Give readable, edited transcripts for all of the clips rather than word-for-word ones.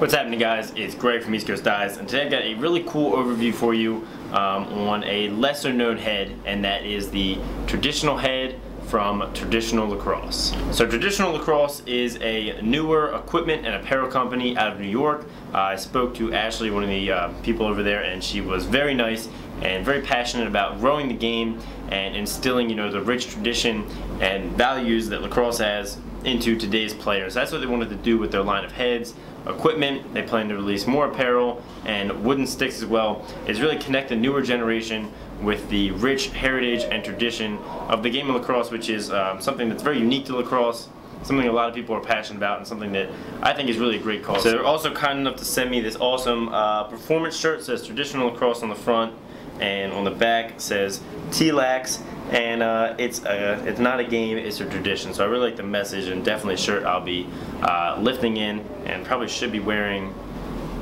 What's happening, guys? It's Greg from East Coast Dies, and today I've got a really cool overview for you on a lesser known head, and that is the traditional head from Traditional Lacrosse. So Traditional Lacrosse is a newer equipment and apparel company out of New York. I spoke to Ashley, one of the people over there, and she was very nice and very passionate about growing the game and instilling, the rich tradition and values that lacrosse has into today's players. That's what they wanted to do with their line of heads, equipment. They plan to release more apparel and wooden sticks as well. Is really connect the newer generation with the rich heritage and tradition of the game of lacrosse, which is something that's very unique to lacrosse, something a lot of people are passionate about, and something that I think is really a great cause. So they're also kind enough to send me this awesome performance shirt. It says Traditional Lacrosse on the front, and on the back it says T-Lax, and it's not a game, it's a tradition. So I really like the message, and definitely a shirt I'll be lifting in and probably should be wearing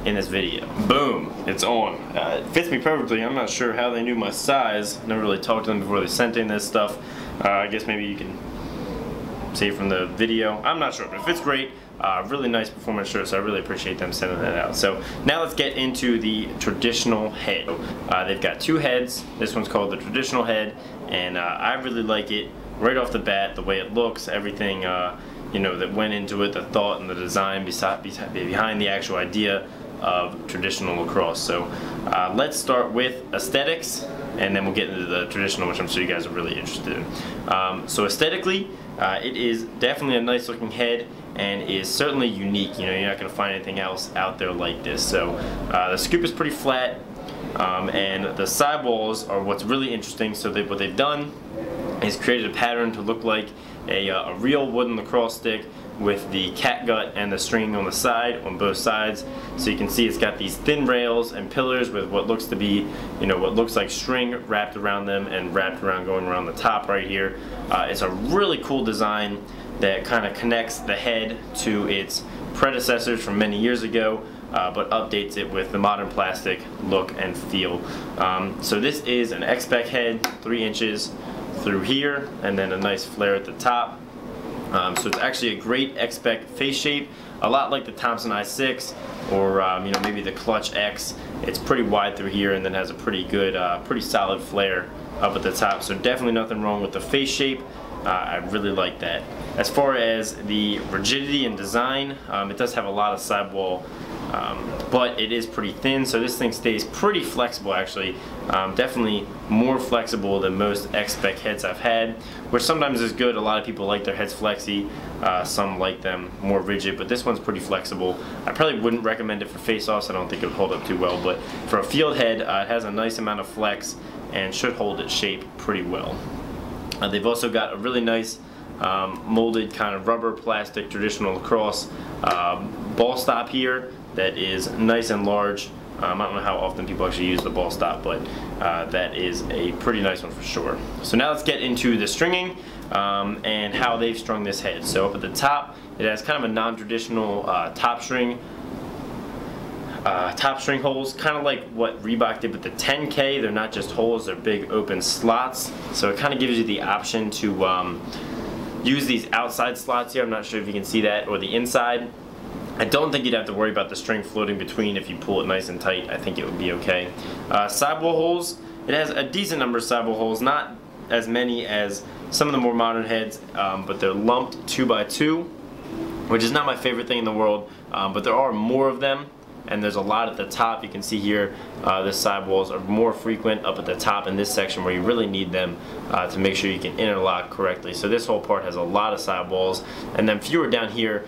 in this video. Boom, it's on. It fits me perfectly. I'm not sure how they knew my size. Never really talked to them before they sent in this stuff. I guess maybe you can see from the video. I'm not sure, but it fits great. Really nice performance shirt, so I really appreciate them sending that out. So now let's get into the traditional head. They've got two heads. This one's called the traditional head, and I really like it right off the bat, the way it looks, everything that went into it, the thought and the design behind the actual idea of traditional lacrosse. So let's start with aesthetics, and then we'll get into the traditional, which I'm sure you guys are really interested in. So aesthetically, it is definitely a nice looking head and is certainly unique. You're not going to find anything else out there like this. So the scoop is pretty flat, and the sidewalls are what's really interesting. So what they've done is created a pattern to look like a real wooden lacrosse stick with the catgut and the string on the side, on both sides. So you can see it's got these thin rails and pillars with what looks to be, what looks like string wrapped around them and wrapped around, going around the top right here. It's a really cool design that kind of connects the head to its predecessors from many years ago, but updates it with the modern plastic look and feel. So this is an X-Spec head, 3 inches through here, and then a nice flare at the top. So it's actually a great X-Spec face shape, a lot like the Thompson i6 or maybe the Clutch X. It's pretty wide through here and then has a pretty good, pretty solid flare up at the top. So definitely nothing wrong with the face shape. I really like that. As far as the rigidity and design, it does have a lot of sidewall, but it is pretty thin, so this thing stays pretty flexible actually. Definitely more flexible than most X-Spec heads I've had, which sometimes is good. A lot of people like their heads flexy, some like them more rigid, but this one's pretty flexible. I probably wouldn't recommend it for face-offs. I don't think it would hold up too well, but for a field head, it has a nice amount of flex and should hold its shape pretty well. They've also got a really nice molded kind of rubber plastic traditional lacrosse ball stop here that is nice and large. I don't know how often people actually use the ball stop, but that is a pretty nice one for sure. So now let's get into the stringing and how they've strung this head. So up at the top, it has kind of a non-traditional top string holes, kind of like what Reebok did with the 10K. They're not just holes, they're big open slots. So it kind of gives you the option to use these outside slots here. I'm not sure if you can see that, or the inside. I don't think you'd have to worry about the string floating between if you pull it nice and tight. I think it would be okay. Sidewall holes, it has a decent number of sidewall holes, not as many as some of the more modern heads, but they're lumped 2x2, which is not my favorite thing in the world, but there are more of them. And there's a lot at the top. You can see here the sidewalls are more frequent up at the top in this section where you really need them to make sure you can interlock correctly. So this whole part has a lot of sidewalls, and then fewer down here,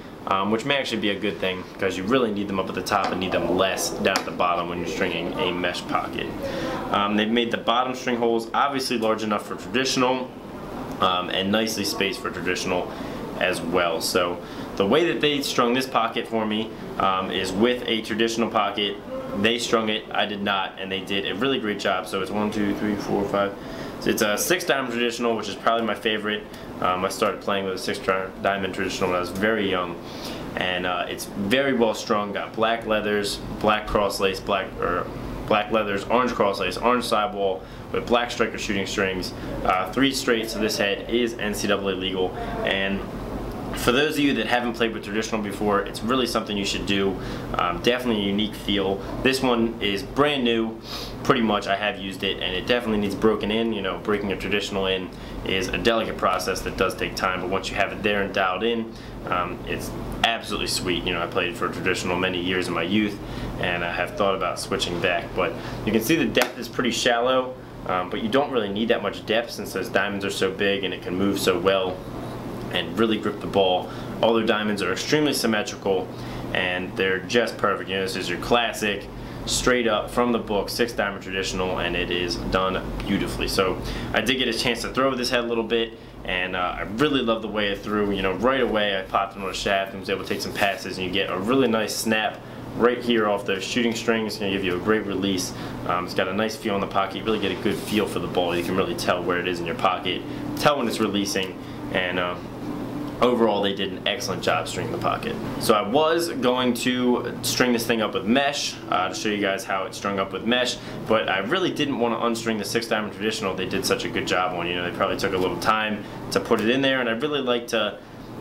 which may actually be a good thing because you really need them up at the top and need them less down at the bottom when you're stringing a mesh pocket. They've made the bottom string holes obviously large enough for traditional and nicely spaced for traditional as well. So the way that they strung this pocket for me is with a traditional pocket. They strung it, I did not, and they did a really great job. So it's 1, 2, 3, 4, 5. So it's a 6-diamond traditional, which is probably my favorite. I started playing with a 6-diamond traditional when I was very young, and it's very well strung. Got black leathers, black cross lace, black leathers, orange cross lace, orange sidewall with black striker shooting strings, 3 straight. So this head is NCAA legal, and For those of you that haven't played with traditional before, it's really something you should do. Definitely a unique feel. This one is brand new, pretty much. I have used it, and it definitely needs broken in. You know, breaking a traditional in is a delicate process that does take time, but once you have it there and dialed in, it's absolutely sweet. You know, I played for traditional many years in my youth, and I have thought about switching back, but you can see the depth is pretty shallow, but you don't really need that much depth since those diamonds are so big and it can move so well and really grip the ball. All their diamonds are extremely symmetrical and they're just perfect. You know, this is your classic, straight up from the book, 6 diamond traditional, and it is done beautifully. So I did get a chance to throw with this head a little bit, and I really love the way it threw. You know, right away I popped it on a shaft and was able to take some passes, and you get a really nice snap right here off those shooting strings. It's going to give you a great release. It's got a nice feel in the pocket. You really get a good feel for the ball. You can really tell where it is in your pocket, tell when it's releasing, and overall they did an excellent job stringing the pocket. So I was going to string this thing up with mesh to show you guys how it's strung up with mesh, but I really didn't want to unstring the 6 diamond traditional. They did such a good job on, you know, they probably took a little time to put it in there, and I'd really like to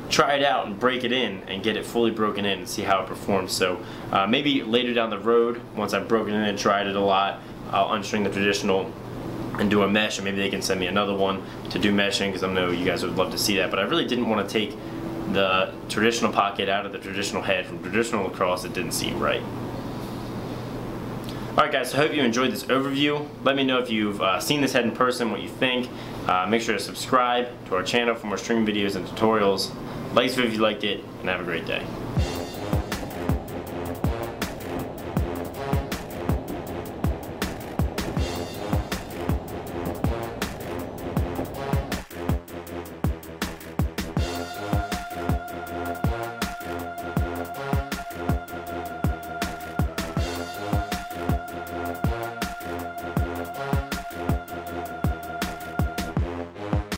try it out and break it in and get it fully broken in and see how it performs. So maybe later down the road, once I've broken it in and tried it a lot, I'll unstring the traditional and do a mesh, and maybe they can send me another one to do meshing, because I know you guys would love to see that. But I really didn't want to take the traditional pocket out of the traditional head from traditional lacrosse. It didn't seem right. Alright guys, so I hope you enjoyed this overview. Let me know if you've seen this head in person, what you think. Make sure to subscribe to our channel for more string videos and tutorials. Like this video if you liked it, and have a great day.